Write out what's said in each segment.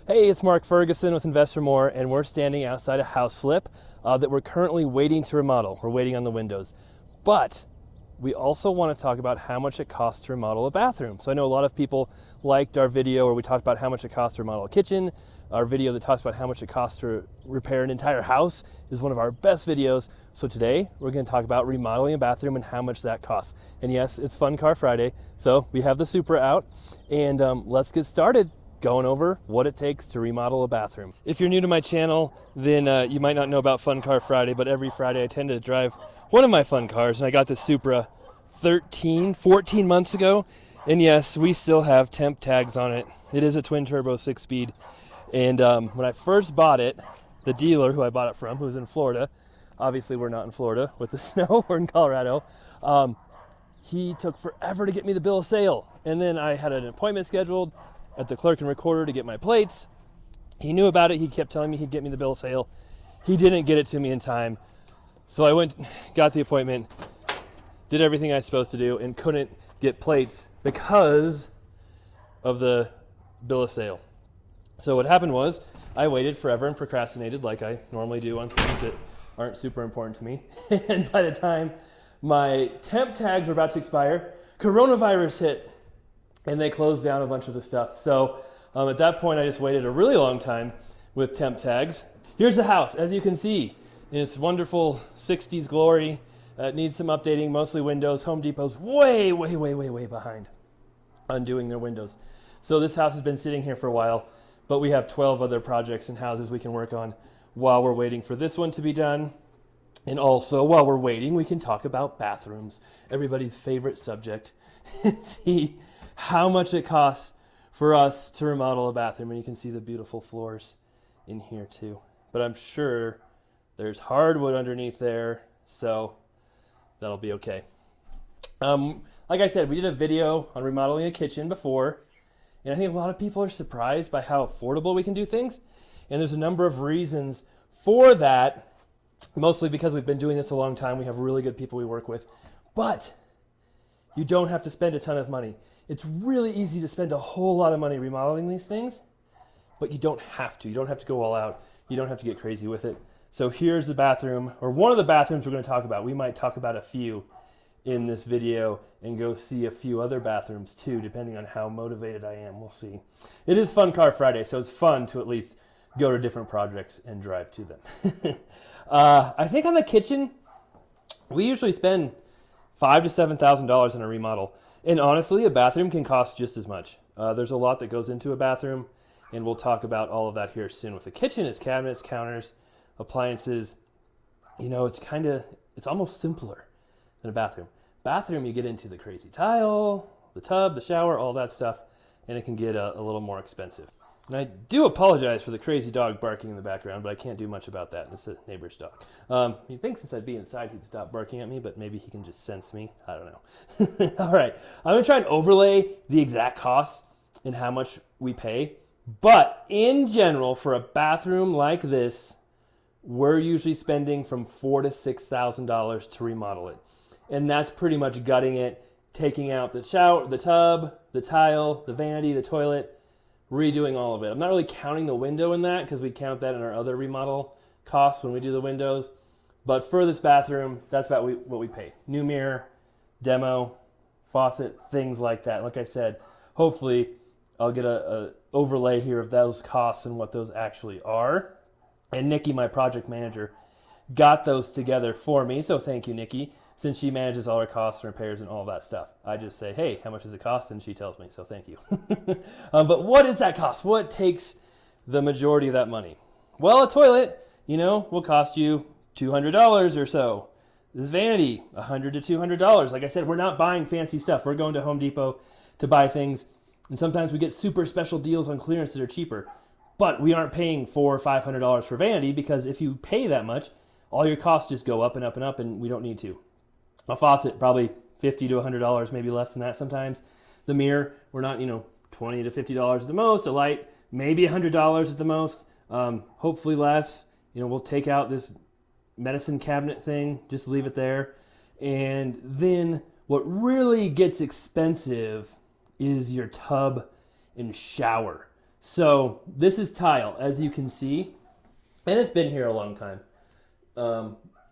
Hey, it's Mark Ferguson with Investor More, and we're standing outside a house flip that we're currently waiting to remodel. We're waiting on the windows. But we also want to talk about how much it costs to remodel a bathroom. So I know a lot of people liked our video where we talked about how much it costs to remodel a kitchen. Our video that talks about how much it costs to repair an entire house is one of our best videos. So today we're going to talk about remodeling a bathroom and how much that costs. And yes, it's Fun Car Friday. So we have the Supra out, and let's get started going over what it takes to remodel a bathroom. If you're new to my channel, then you might not know about Fun Car Friday, but every Friday I tend to drive one of my fun cars, and I got the Supra 14 months ago, and yes, we still have temp tags on it. It is a twin turbo 6-speed, and when I first bought it, the dealer who I bought it from, who's in Florida, obviously we're not in Florida with the snow, we're in Colorado, he took forever to get me the bill of sale, and then I had an appointment scheduled at the clerk and recorder to get my plates. He knew about it. He kept telling me he'd get me the bill of sale. He didn't get it to me in time. So I went, got the appointment, did everything I was supposed to do, and couldn't get plates because of the bill of sale. So what happened was I waited forever and procrastinated like I normally do on things that aren't super important to me. And by the time my temp tags were about to expire, coronavirus hit. And they closed down a bunch of the stuff. So at that point, I just waited a really long time with temp tags. Here's the house, as you can see, in its wonderful 60s glory. It needs some updating, mostly windows. Home Depot's way behind on doing their windows. So this house has been sitting here for a while, but we have 12 other projects and houses we can work on while we're waiting for this one to be done. And also, while we're waiting, we can talk about bathrooms, everybody's favorite subject. See how much it costs for us to remodel a bathroom, and you can see the beautiful floors in here too. But I'm sure there's hardwood underneath there, so that'll be okay. Like I said, we did a video on remodeling a kitchen before, and I think a lot of people are surprised by how affordable we can do things, and there's a number of reasons for that, mostly because we've been doing this a long time. We have really good people we work with, but you don't have to spend a ton of money. It's really easy to spend a whole lot of money remodeling these things, but you don't have to. You don't have to go all out. You don't have to get crazy with it. So here's the bathroom, or one of the bathrooms we're going to talk about. We might talk about a few in this video and go see a few other bathrooms too, depending on how motivated I am. We'll see. It is Fun Car Friday, so it's fun to at least go to different projects and drive to them. I think on the kitchen, we usually spend $5,000 to $7,000 in a remodel. And honestly, a bathroom can cost just as much. There's a lot that goes into a bathroom, and we'll talk about all of that here soon. With the kitchen, it's cabinets, counters, appliances. You know, it's almost simpler than a bathroom. Bathroom, you get into the crazy tile, the tub, the shower, all that stuff, and it can get a little more expensive. And I do apologize for the crazy dog barking in the background, but I can't do much about that. It's a neighbor's dog. You'd think since I'd be inside, he'd stop barking at me, but maybe he can just sense me. I don't know. All right. I'm going to try and overlay the exact costs and how much we pay. But in general, for a bathroom like this, we're usually spending from $4,000 to $6,000 to remodel it. And that's pretty much gutting it, taking out the shower, the tub, the tile, the vanity, the toilet, redoing all of it. I'm not really counting the window in that because we count that in our other remodel costs when we do the windows. But for this bathroom, that's about what we pay. New mirror, demo, faucet, things like that. Like I said, hopefully I'll get a overlay here of those costs and what those actually are. And Nikki, my project manager, got those together for me. So thank you, Nikki. Since she manages all our costs and repairs and all that stuff, I just say, hey, how much does it cost? And she tells me, so thank you. But what does that cost? What takes the majority of that money? Well, a toilet, will cost you $200 or so. This vanity, $100 to $200. Like I said, we're not buying fancy stuff. We're going to Home Depot to buy things. And sometimes we get super special deals on clearance that are cheaper. But we aren't paying $400 or $500 for vanity because if you pay that much, all your costs just go up and up and up, and we don't need to. A faucet, probably $50 to $100, maybe less than that sometimes. The mirror, we're not, $20 to $50 at the most. A light, maybe $100 at the most. Hopefully less. We'll take out this medicine cabinet thing, just leave it there. And then what really gets expensive is your tub and shower. So this is tile, as you can see, and it's been here a long time.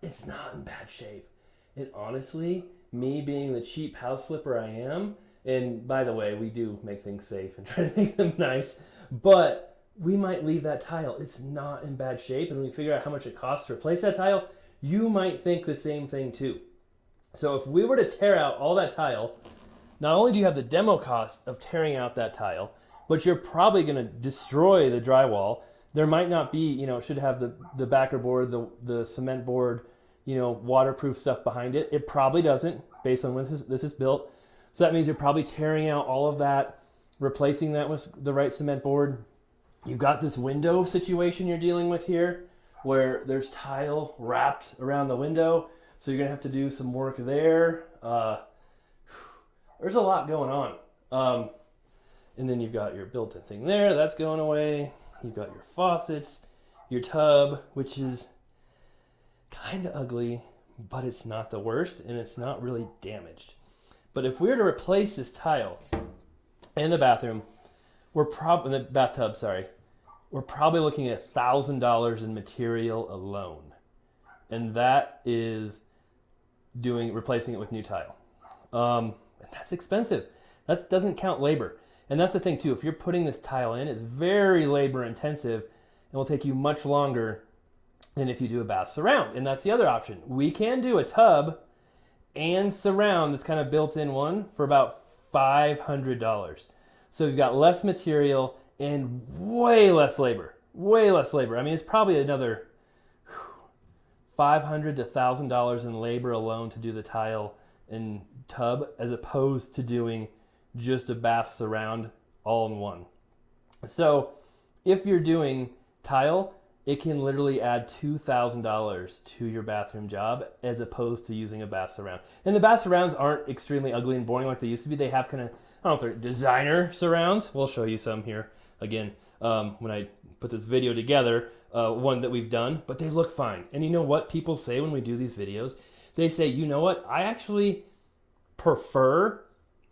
It's not in bad shape. And honestly, me being the cheap house flipper I am, and by the way, we do make things safe and try to make them nice, but we might leave that tile. It's not in bad shape, and when we figure out how much it costs to replace that tile, you might think the same thing too. So if we were to tear out all that tile, not only do you have the demo cost of tearing out that tile, but you're probably going to destroy the drywall. There might not be, it should have the backer board, the cement board, waterproof stuff behind it. It probably doesn't, based on when this is built. So that means you're probably tearing out all of that, replacing that with the right cement board. You've got this window situation you're dealing with here, where there's tile wrapped around the window. So you're going to have to do some work there. There's a lot going on. And then you've got your built-in thing there. That's going away. You've got your faucets, your tub, which is kind of ugly, but it's not the worst, and it's not really damaged. But if we were to replace this tile in the bathroom, we're probably looking at $1,000 in material alone, and that is replacing it with new tile. And that's expensive. That doesn't count labor. And that's the thing too, if you're putting this tile in, it's very labor intensive and will take you much longer than if you do a bath surround. And that's the other option. We can do a tub and surround, this kind of built-in one, for about $500. So you've got less material and way less labor. Way less labor. I mean, it's probably another $500 to $1,000 in labor alone to do the tile and tub, as opposed to doing just a bath surround all in one. So if you're doing tile, it can literally add $2,000 to your bathroom job, as opposed to using a bath surround. And the bath surrounds aren't extremely ugly and boring like they used to be. They have kind of, I don't know if they're designer surrounds. We'll show you some here again when I put this video together, one that we've done, but they look fine. And you know what people say when we do these videos? They say, you know what, I actually prefer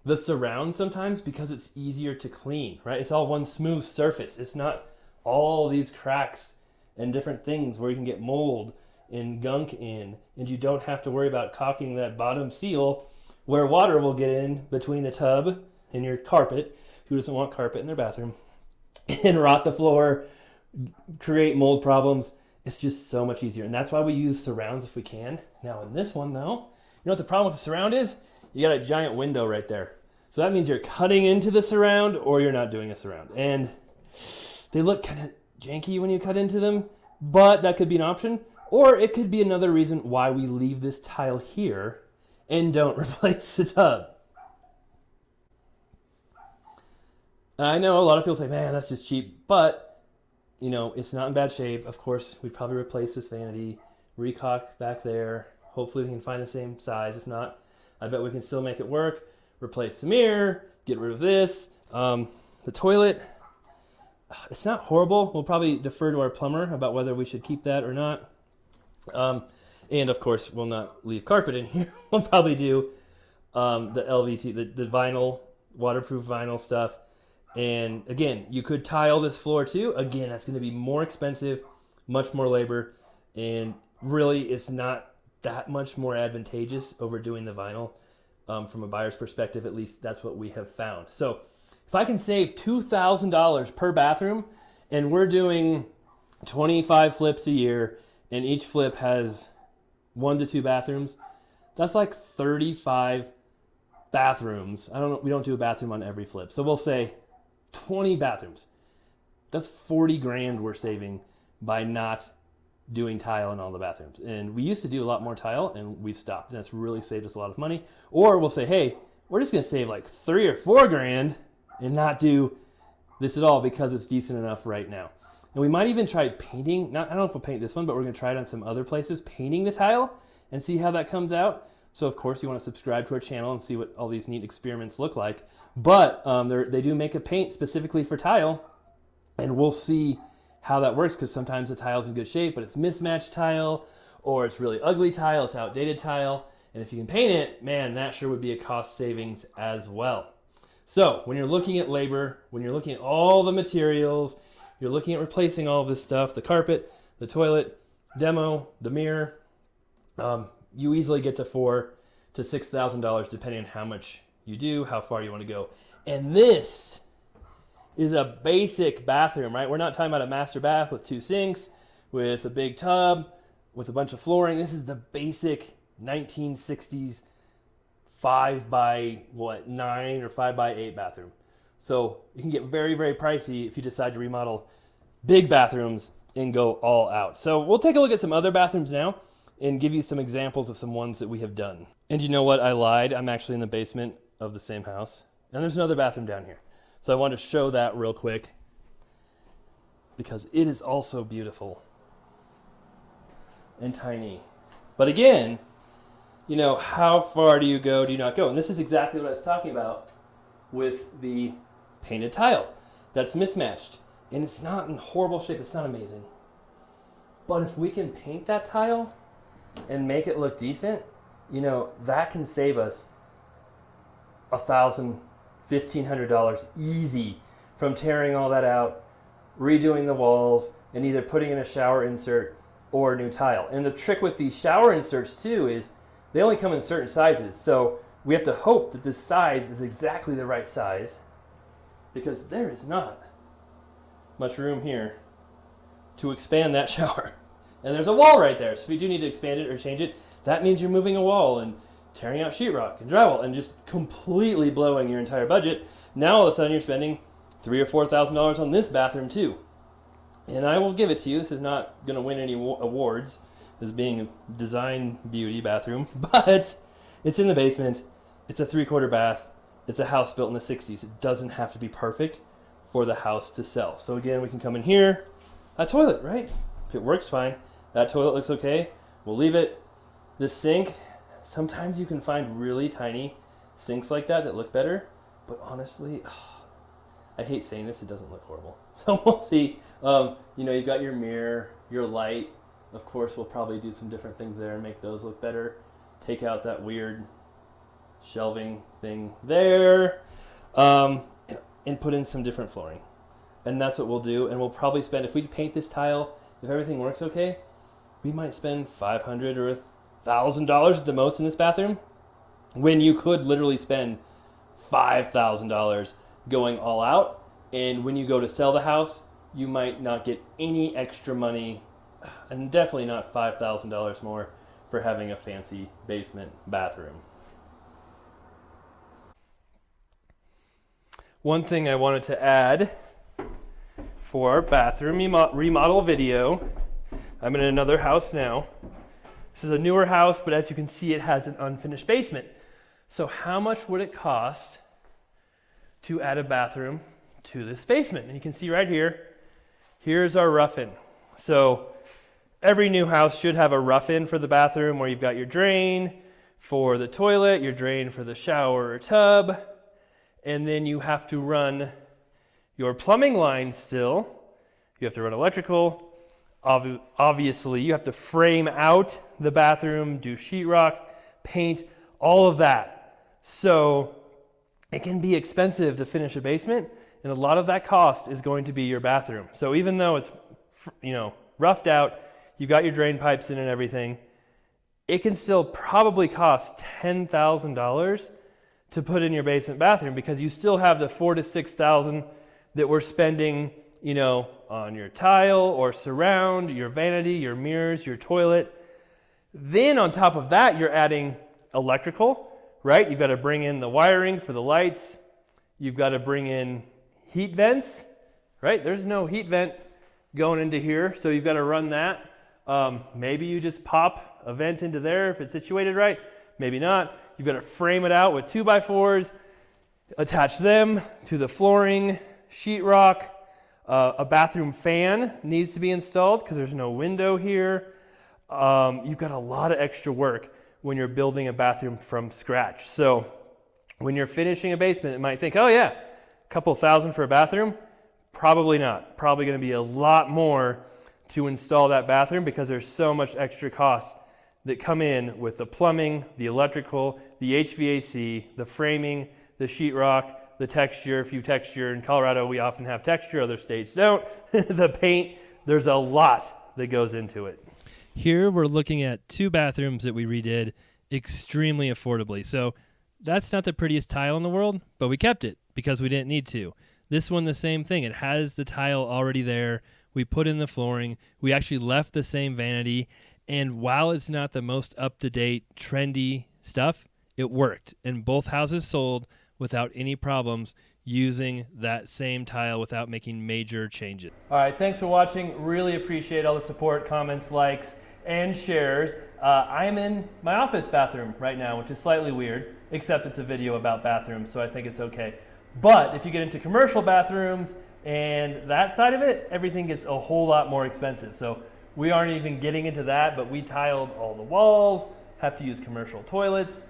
the surround sometimes because it's easier to clean, right? It's all one smooth surface. It's not all these cracks and different things where you can get mold and gunk in, and you don't have to worry about caulking that bottom seal where water will get in between the tub and your carpet. Who doesn't want carpet in their bathroom? And rot the floor, create mold problems. It's just so much easier, and that's why we use surrounds if we can. Now in this one though, you know what the problem with the surround is? You got a giant window right there. So that means you're cutting into the surround or you're not doing a surround. And they look kind of janky when you cut into them, but that could be an option. Or it could be another reason why we leave this tile here and don't replace the tub. I know a lot of people say, man, that's just cheap. But, it's not in bad shape. Of course, we'd probably replace this vanity, recaulk back there. Hopefully we can find the same size. If not, I bet we can still make it work. Replace the mirror, get rid of this. The toilet, it's not horrible. We'll probably defer to our plumber about whether we should keep that or not. And of course, we'll not leave carpet in here. We'll probably do the LVT, the vinyl, waterproof vinyl stuff. And again, you could tile this floor too. Again, that's going to be more expensive, much more labor, and really it's not that much more advantageous over doing the vinyl. From a buyer's perspective, at least that's what we have found. So if I can save $2,000 per bathroom, and we're doing 25 flips a year, and each flip has 1 to 2 bathrooms, that's like 35 bathrooms. We don't do a bathroom on every flip. So we'll say 20 bathrooms. That's 40 grand we're saving by not doing tile in all the bathrooms. And we used to do a lot more tile, and we've stopped, and that's really saved us a lot of money. Or we'll say, hey, we're just going to save like 3 or 4 grand and not do this at all because it's decent enough right now. And we might even try painting. I don't know if we'll paint this one, but we're going to try it on some other places, painting the tile and see how that comes out. So of course you want to subscribe to our channel and see what all these neat experiments look like. But they do make a paint specifically for tile, and we'll see how that works, because sometimes the tile's in good shape, but it's mismatched tile, or it's really ugly tile, it's outdated tile. And if you can paint it, man, that sure would be a cost savings as well. So when you're looking at labor, when you're looking at all the materials, you're looking at replacing all of this stuff, the carpet, the toilet, demo, the mirror, you easily get to $4,000 to $6,000 depending on how much you do, how far you want to go. And this is a basic bathroom, right? We're not talking about a master bath with 2 sinks, with a big tub, with a bunch of flooring. This is the basic 1960s 5x9 or 5x8 bathroom. So it can get very, very pricey if you decide to remodel big bathrooms and go all out. So we'll take a look at some other bathrooms now and give you some examples of some ones that we have done. And you know what? I lied. I'm actually in the basement of the same house. And there's another bathroom down here. So I wanted to show that real quick because it is also beautiful and tiny. But again, you know, how far do you go, do you not go? And this is exactly what I was talking about with the painted tile that's mismatched. And it's not in horrible shape, it's not amazing. But if we can paint that tile and make it look decent, you know, that can save us $1,000, $1,500 easy from tearing all that out, redoing the walls, and either putting in a shower insert or a new tile. And the trick with these shower inserts too is they only come in certain sizes. So we have to hope that this size is exactly the right size because there is not much room here to expand that shower. And there's a wall right there. So if you do need to expand it or change it, that means you're moving a wall and tearing out sheetrock and drywall and just completely blowing your entire budget. Now all of a sudden you're spending $3,000 or $4,000 on this bathroom too. And I will give it to you. This is not going to win any awards as being a design beauty bathroom, but it's in the basement. It's a 3/4 bath. It's a house built in the 60s. It doesn't have to be perfect for the house to sell. So again, we can come in here. A toilet, right? If it works, fine. That toilet looks okay. We'll leave it. This sink, sometimes you can find really tiny sinks like that look better, but honestly, I hate saying this, it doesn't look horrible. So we'll see. You know, you've got your mirror, your light. Of course, we'll probably do some different things there and make those look better. Take out that weird shelving thing there, and put in some different flooring. And that's what we'll do. And we'll probably spend, if we paint this tile, if everything works okay, we might spend $500 or $1,000 at the most in this bathroom, when you could literally spend $5,000 going all out. And when you go to sell the house, you might not get any extra money, and definitely not $5,000 more for having a fancy basement bathroom. One thing I wanted to add for our bathroom remodel video, I'm in another house now. This is a newer house, but as you can see, it has an unfinished basement. So how much would it cost to add a bathroom to this basement? And you can see right here, here's our rough-in. So every new house should have a rough-in for the bathroom where you've got your drain for the toilet, your drain for the shower or tub, and then you have to run your plumbing line still. You have to run electrical. Obviously, you have to frame out the bathroom, do sheetrock, paint, all of that. So it can be expensive to finish a basement, and a lot of that cost is going to be your bathroom. So even though it's, you know, roughed out, you've got your drain pipes in and everything, it can still probably cost $10,000 to put in your basement bathroom because you still have the $4,000 to $6,000 that we're spending, you know, on your tile or surround, your vanity, your mirrors, your toilet. Then on top of that, you're adding electrical, right? You've got to bring in the wiring for the lights. You've got to bring in heat vents, right? There's no heat vent going into here, so you've got to run that. Maybe you just pop a vent into there if it's situated right. Maybe not. You've got to frame it out with 2x4s, attach them to the flooring, sheetrock. A bathroom fan needs to be installed because there's no window here. You've got a lot of extra work when you're building a bathroom from scratch. So when you're finishing a basement, it might think, oh yeah, a couple $1,000 for a bathroom. Probably not. Probably going to be a lot more to install that bathroom because there's so much extra costs that come in with the plumbing, the electrical, the HVAC, the framing, the sheetrock, the texture. If you texture in Colorado, we often have texture, other states don't. The paint, there's a lot that goes into it. Here we're looking at 2 bathrooms that we redid extremely affordably. So that's not the prettiest tile in the world, but we kept it because we didn't need to. This one, the same thing. It has the tile already there. We put in the flooring. We actually left the same vanity. And while it's not the most up-to-date, trendy stuff, it worked. And both houses sold without any problems using that same tile without making major changes. All right, thanks for watching. Really appreciate all the support, comments, likes, and shares. I'm in my office bathroom right now, which is slightly weird, except it's a video about bathrooms, so I think it's okay. But if you get into commercial bathrooms and that side of it, everything gets a whole lot more expensive. So we aren't even getting into that, but we tiled all the walls, have to use commercial toilets.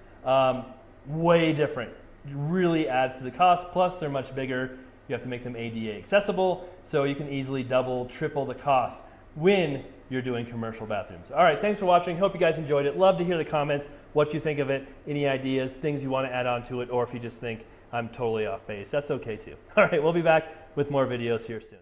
Way different. It really adds to the cost. Plus, they're much bigger. You have to make them ADA accessible, so you can easily double, triple the cost when you're doing commercial bathrooms. All right, thanks for watching. Hope you guys enjoyed it. Love to hear the comments, what you think of it, any ideas, things you want to add on to it, or if you just think I'm totally off base. That's okay too. All right, we'll be back with more videos here soon.